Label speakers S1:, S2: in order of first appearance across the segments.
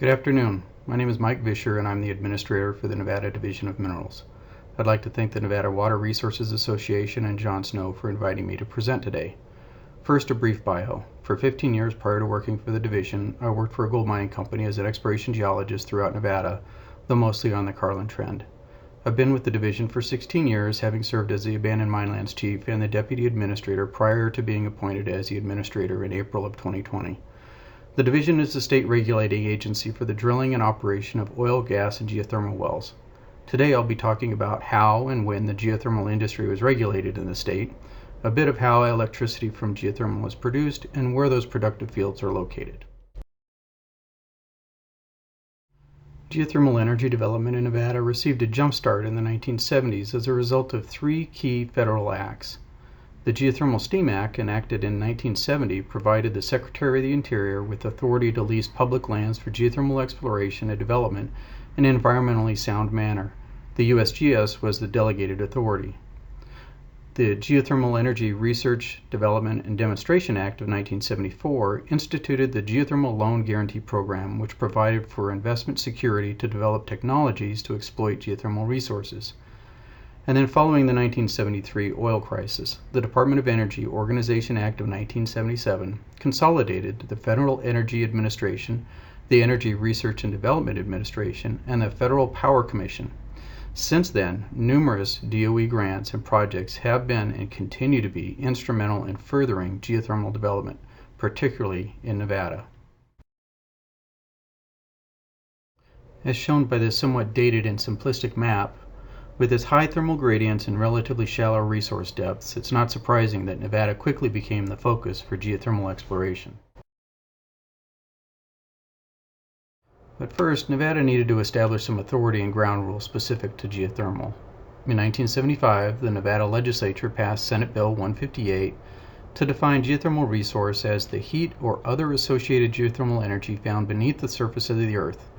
S1: Good afternoon. My name is Mike Visher and I'm the Administrator for the Nevada Division of Minerals. I'd like to thank the Nevada Water Resources Association and John Snow for inviting me to present today. First, a brief bio. For 15 years prior to working for the division, I worked for a gold mining company as an exploration geologist throughout Nevada, though mostly on the Carlin Trend. I've been with the division for 16 years, having served as the Abandoned Minelands Chief and the Deputy Administrator prior to being appointed as the Administrator in April of 2020. The division is the state regulating agency for the drilling and operation of oil, gas, and geothermal wells. Today I'll be talking about how and when the geothermal industry was regulated in the state, a bit of how electricity from geothermal is produced, and where those productive fields are located. Geothermal energy development in Nevada received a jump start in the 1970s as a result of three key federal acts. The Geothermal Steam Act, enacted in 1970, provided the Secretary of the Interior with authority to lease public lands for geothermal exploration and development in an environmentally sound manner. The USGS was the delegated authority. The Geothermal Energy Research, Development, and Demonstration Act of 1974 instituted the Geothermal Loan Guarantee Program, which provided for investment security to develop technologies to exploit geothermal resources. And then following the 1973 oil crisis, the Department of Energy Organization Act of 1977 consolidated the Federal Energy Administration, the Energy Research and Development Administration, and the Federal Power Commission. Since then, numerous DOE grants and projects have been and continue to be instrumental in furthering geothermal development, particularly in Nevada. As shown by this somewhat dated and simplistic map, with its high thermal gradients and relatively shallow resource depths, it's not surprising that Nevada quickly became the focus for geothermal exploration. But first, Nevada needed to establish some authority and ground rules specific to geothermal. In 1975, the Nevada legislature passed Senate Bill 158 to define geothermal resource as the heat or other associated geothermal energy found beneath the surface of the earth.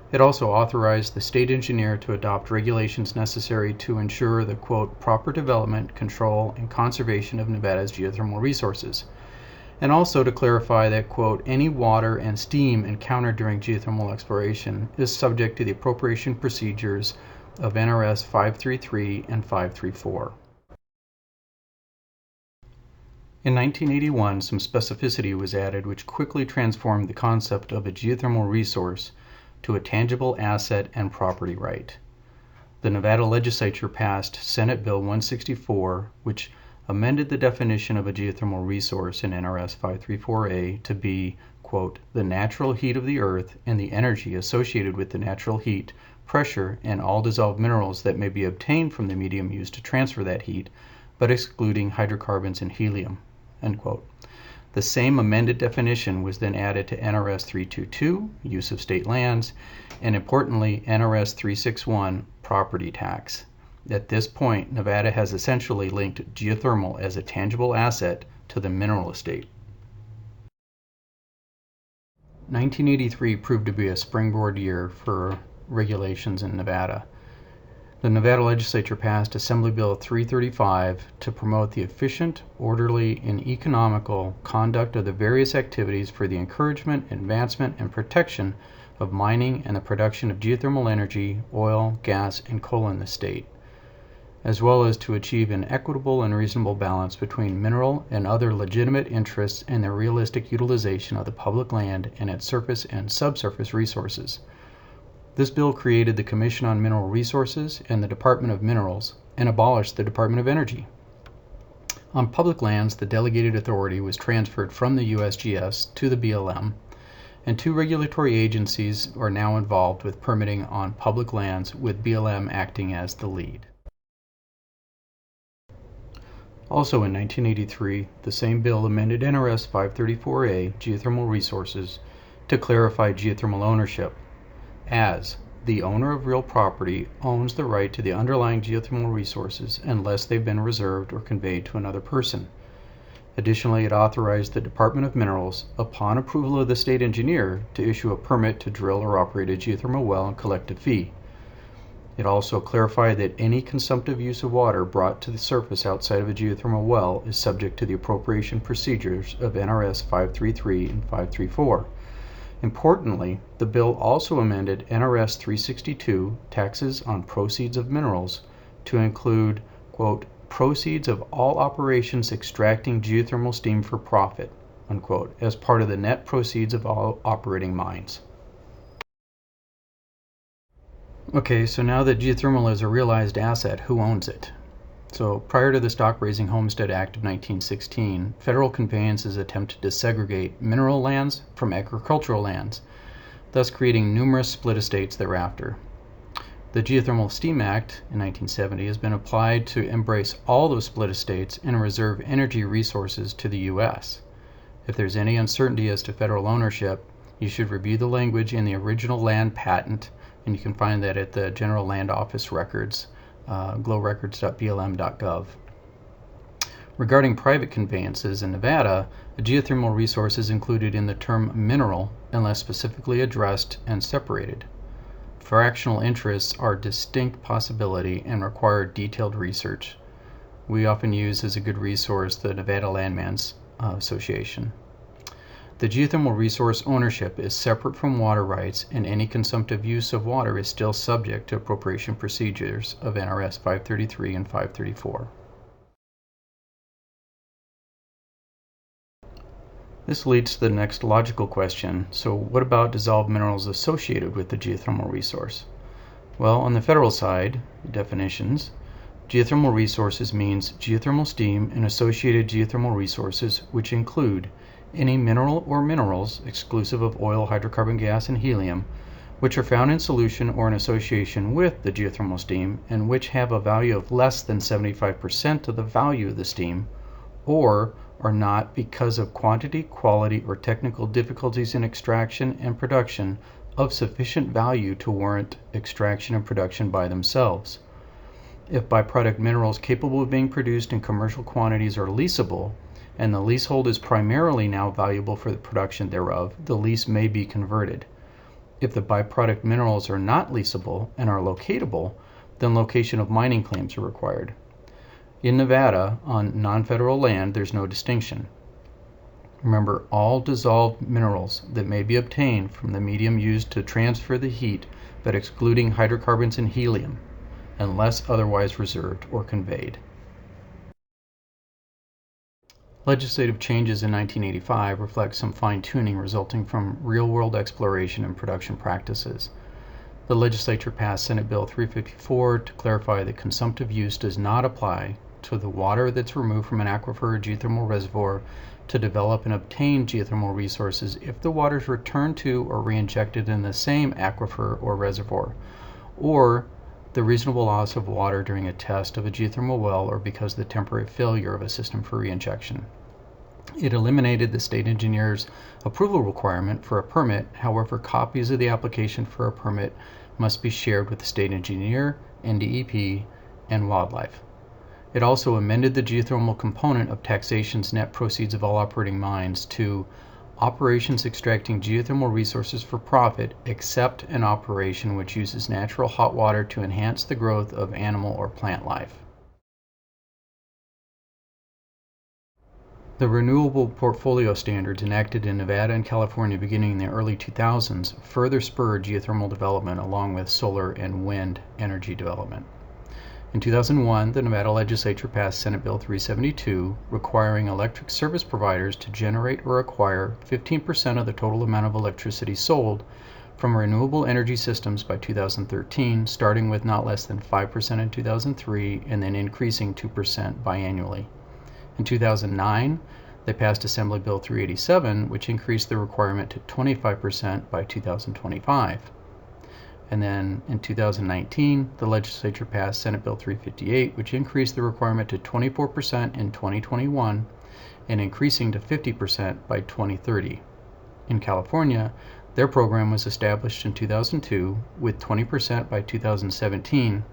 S1: It also authorized the state engineer to adopt regulations necessary to ensure the, quote, proper development, control, and conservation of Nevada's geothermal resources, and also to clarify that, quote, any water and steam encountered during geothermal exploration is subject to the appropriation procedures of NRS 533 and 534. In 1981, some specificity was added which quickly transformed the concept of a geothermal resource to a tangible asset and property right. The Nevada legislature passed Senate Bill 164, which amended the definition of a geothermal resource in NRS 534A to be, quote, the natural heat of the earth and the energy associated with the natural heat, pressure, and all dissolved minerals that may be obtained from the medium used to transfer that heat, but excluding hydrocarbons and helium, end quote. The same amended definition was then added to NRS 322, use of state lands, and importantly, NRS 361, property tax. At this point, Nevada has essentially linked geothermal as a tangible asset to the mineral estate. 1983 proved to be a springboard year for regulations in Nevada. The Nevada legislature passed Assembly Bill 335 to promote the efficient, orderly, and economical conduct of the various activities for the encouragement, advancement, and protection of mining and the production of geothermal energy, oil, gas, and coal in the state, as well as to achieve an equitable and reasonable balance between mineral and other legitimate interests and the realistic utilization of the public land and its surface and subsurface resources. This bill created the Commission on Mineral Resources and the Department of Minerals and abolished the Department of Energy. On public lands, the delegated authority was transferred from the USGS to the BLM, and two regulatory agencies are now involved with permitting on public lands, with BLM acting as the lead. Also in 1983, the same bill amended NRS 534A, Geothermal Resources, to clarify geothermal ownership, as the owner of real property owns the right to the underlying geothermal resources unless they've been reserved or conveyed to another person. Additionally, it authorized the Department of Minerals, upon approval of the state engineer, to issue a permit to drill or operate a geothermal well and collect a fee. It also clarified that any consumptive use of water brought to the surface outside of a geothermal well is subject to the appropriation procedures of NRS 533 and 534. Importantly, the bill also amended NRS 362, Taxes on Proceeds of Minerals, to include, quote, proceeds of all operations extracting geothermal steam for profit, unquote, as part of the net proceeds of all operating mines. Okay, so now that geothermal is a realized asset, who owns it? So prior to the Stock-Raising Homestead Act of 1916, federal conveyances attempted to segregate mineral lands from agricultural lands, thus creating numerous split estates thereafter. The Geothermal Steam Act in 1970 has been applied to embrace all those split estates and reserve energy resources to the U.S. If there's any uncertainty as to federal ownership, you should review the language in the original land patent, and you can find that at the General Land Office records, glowrecords.blm.gov. Regarding private conveyances in Nevada, a geothermal resource is included in the term mineral unless specifically addressed and separated. Fractional interests are a distinct possibility and require detailed research. We often use as a good resource the Nevada Landman's Association. The geothermal resource ownership is separate from water rights, and any consumptive use of water is still subject to appropriation procedures of NRS 533 and 534. This leads to the next logical question. So what about dissolved minerals associated with the geothermal resource? Well, on the federal side, definitions, geothermal resources means geothermal steam and associated geothermal resources, which include any mineral or minerals, exclusive of oil, hydrocarbon gas, and helium, which are found in solution or in association with the geothermal steam and which have a value of less than 75% of the value of the steam, or are not because of quantity, quality, or technical difficulties in extraction and production of sufficient value to warrant extraction and production by themselves. If byproduct minerals capable of being produced in commercial quantities are leasable, and the leasehold is primarily now valuable for the production thereof, the lease may be converted. If the byproduct minerals are not leasable and are locatable, then location of mining claims are required. In Nevada, on non-federal land, there's no distinction. Remember, all dissolved minerals that may be obtained from the medium used to transfer the heat, but excluding hydrocarbons and helium, unless otherwise reserved or conveyed. Legislative changes in 1985 reflect some fine-tuning resulting from real-world exploration and production practices. The legislature passed Senate Bill 354 to clarify that consumptive use does not apply to the water that's removed from an aquifer or geothermal reservoir to develop and obtain geothermal resources if the water is returned to or reinjected in the same aquifer or reservoir, or the reasonable loss of water during a test of a geothermal well or because of the temporary failure of a system for reinjection. It eliminated the state engineer's approval requirement for a permit. However, copies of the application for a permit must be shared with the state engineer, NDEP, and wildlife. It also amended the geothermal component of taxation's net proceeds of all operating mines to operations extracting geothermal resources for profit, except an operation which uses natural hot water to enhance the growth of animal or plant life. The Renewable Portfolio Standards enacted in Nevada and California beginning in the early 2000s further spurred geothermal development along with solar and wind energy development. In 2001, the Nevada legislature passed Senate Bill 372, requiring electric service providers to generate or acquire 15% of the total amount of electricity sold from renewable energy systems by 2013, starting with not less than 5% in 2003 and then increasing 2% biannually. In 2009, they passed Assembly Bill 387, which increased the requirement to 25% by 2025. And then in 2019, the legislature passed Senate Bill 358, which increased the requirement to 24% in 2021 and increasing to 50% by 2030. In California, their program was established in 2002 with 20% by 2017.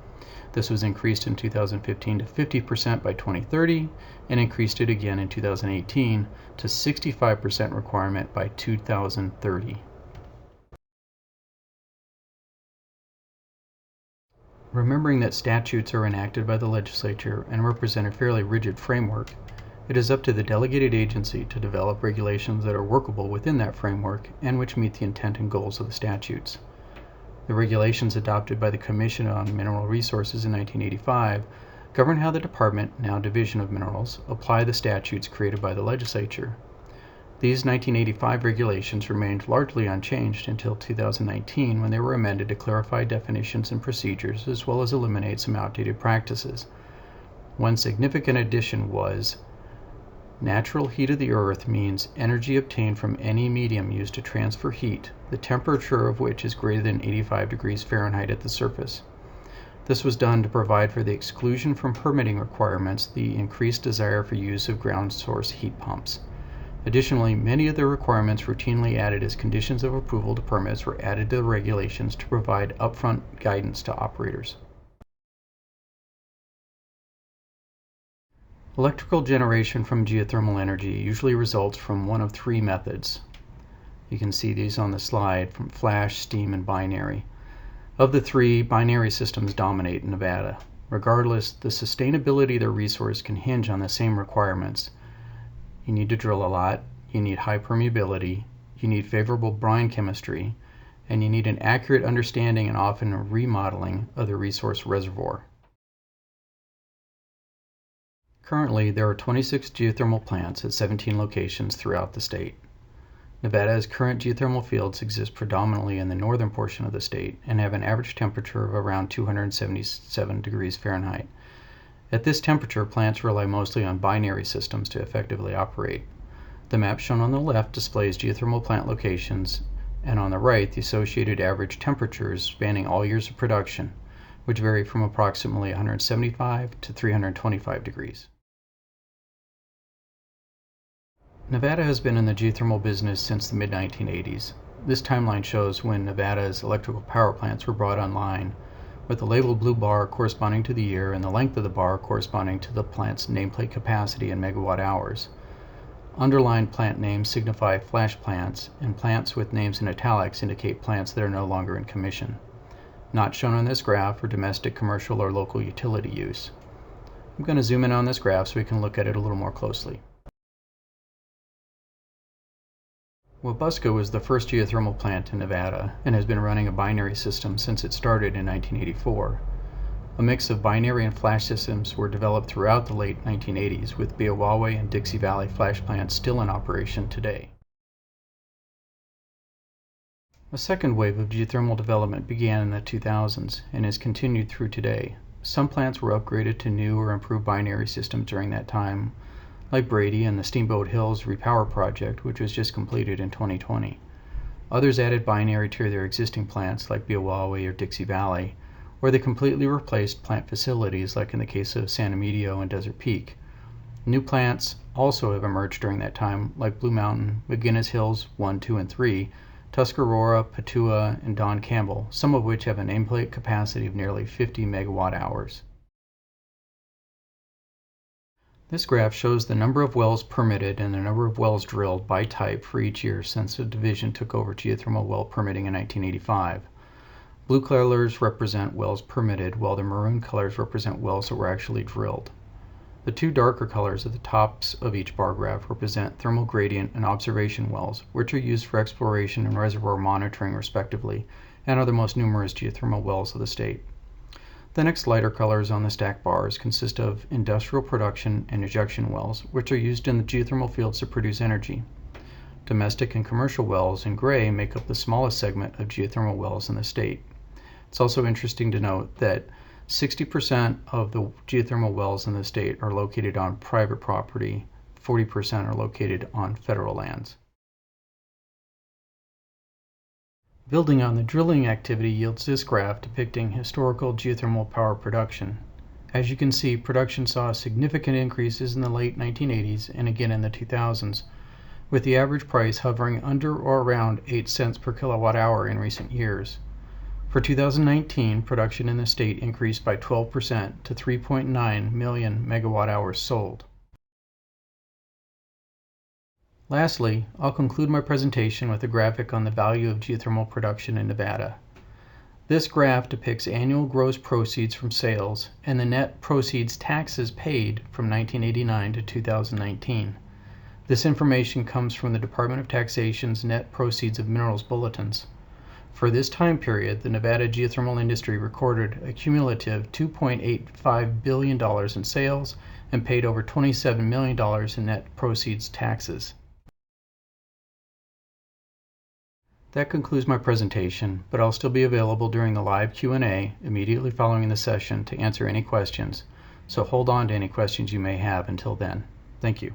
S1: This was increased in 2015 to 50% by 2030 and increased it again in 2018 to 65% requirement by 2030. Remembering that statutes are enacted by the legislature and represent a fairly rigid framework, It is up to the delegated agency to develop regulations that are workable within that framework and which meet the intent and goals of the statutes. The regulations adopted by the Commission on Mineral Resources in 1985 govern how the Department, now Division of Minerals, apply the statutes created by the legislature. These 1985 regulations remained largely unchanged until 2019 when they were amended to clarify definitions and procedures as well as eliminate some outdated practices. One significant addition was natural heat of the earth means energy obtained from any medium used to transfer heat, the temperature of which is greater than 85 degrees Fahrenheit at the surface. This was done to provide for the exclusion from permitting requirements the increased desire for use of ground source heat pumps. Additionally, many of the requirements routinely added as conditions of approval to permits were added to the regulations to provide upfront guidance to operators. Electrical generation from geothermal energy usually results from one of three methods. You can see these on the slide from flash, steam, and binary. Of the three, binary systems dominate in Nevada. Regardless, the sustainability of the resource can hinge on the same requirements. You need to drill a lot, you need high permeability, you need favorable brine chemistry, and you need an accurate understanding and often a remodeling of the resource reservoir. Currently, there are 26 geothermal plants at 17 locations throughout the state. Nevada's current geothermal fields exist predominantly in the northern portion of the state and have an average temperature of around 277 degrees Fahrenheit. At this temperature, plants rely mostly on binary systems to effectively operate. The map shown on the left displays geothermal plant locations, and on the right, the associated average temperatures spanning all years of production, which vary from approximately 175 to 325 degrees. Nevada has been in the geothermal business since the mid-1980s. This timeline shows when Nevada's electrical power plants were brought online, with the labeled blue bar corresponding to the year and the length of the bar corresponding to the plant's nameplate capacity in megawatt hours. Underlined plant names signify flash plants, and plants with names in italics indicate plants that are no longer in commission. Not shown on this graph are domestic, commercial, or local utility use. I'm going to zoom in on this graph so we can look at it a little more closely. Wabasco was the first geothermal plant in Nevada and has been running a binary system since it started in 1984. A mix of binary and flash systems were developed throughout the late 1980s, with Biawaway and Dixie Valley flash plants still in operation today. A second wave of geothermal development began in the 2000s and has continued through today. Some plants were upgraded to new or improved binary systems during that time, like Brady and the Steamboat Hills Repower Project, which was just completed in 2020. Others added binary to their existing plants, like Biawaway or Dixie Valley, or they completely replaced plant facilities, like in the case of San Emilio and Desert Peak. New plants also have emerged during that time, like Blue Mountain, McGinnis Hills 1, 2, and 3, Tuscarora, Patua, and Don Campbell, some of which have a nameplate capacity of nearly 50 megawatt hours. This graph shows the number of wells permitted and the number of wells drilled by type for each year since the division took over geothermal well permitting in 1985. Blue colors represent wells permitted, while the maroon colors represent wells that were actually drilled. The two darker colors at the tops of each bar graph represent thermal gradient and observation wells, which are used for exploration and reservoir monitoring respectively, and are the most numerous geothermal wells of the state. The next lighter colors on the stacked bars consist of industrial production and injection wells, which are used in the geothermal fields to produce energy. Domestic and commercial wells in gray make up the smallest segment of geothermal wells in the state. It's also interesting to note that 60% of the geothermal wells in the state are located on private property, 40% are located on federal lands. Building on the drilling activity yields this graph depicting historical geothermal power production. As you can see, production saw significant increases in the late 1980s and again in the 2000s, with the average price hovering under or around 8 cents per kilowatt hour in recent years. For 2019, production in the state increased by 12% to 3.9 million megawatt hours sold. Lastly, I'll conclude my presentation with a graphic on the value of geothermal production in Nevada. This graph depicts annual gross proceeds from sales and the net proceeds taxes paid from 1989 to 2019. This information comes from the Department of Taxation's Net Proceeds of Minerals bulletins. For this time period, the Nevada geothermal industry recorded a cumulative $2.85 billion in sales and paid over $27 million in net proceeds taxes. That concludes my presentation, but I'll still be available during the live Q&A immediately following the session to answer any questions, so hold on to any questions you may have until then. Thank you.